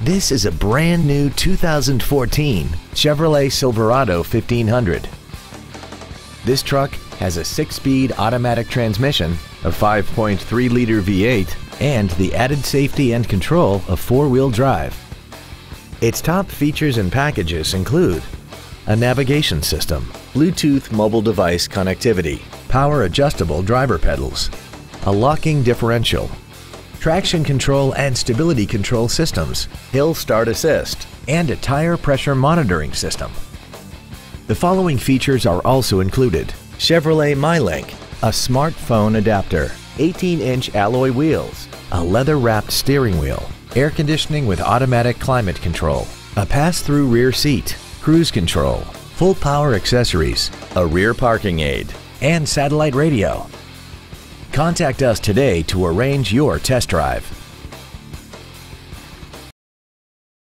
This is a brand new 2014 Chevrolet Silverado 1500. This truck has a 6-speed automatic transmission, a 5.3-liter V8, and the added safety and control of 4-wheel drive. Its top features and packages include a navigation system, Bluetooth mobile device connectivity, power adjustable driver pedals, a locking differential, traction control and stability control systems, hill start assist, and a tire pressure monitoring system. The following features are also included: Chevrolet MyLink, a smartphone adapter, 18-inch alloy wheels, a leather-wrapped steering wheel, air conditioning with automatic climate control, a pass-through rear seat, cruise control, full power accessories, a rear parking aid, and satellite radio. Contact us today to arrange your test drive.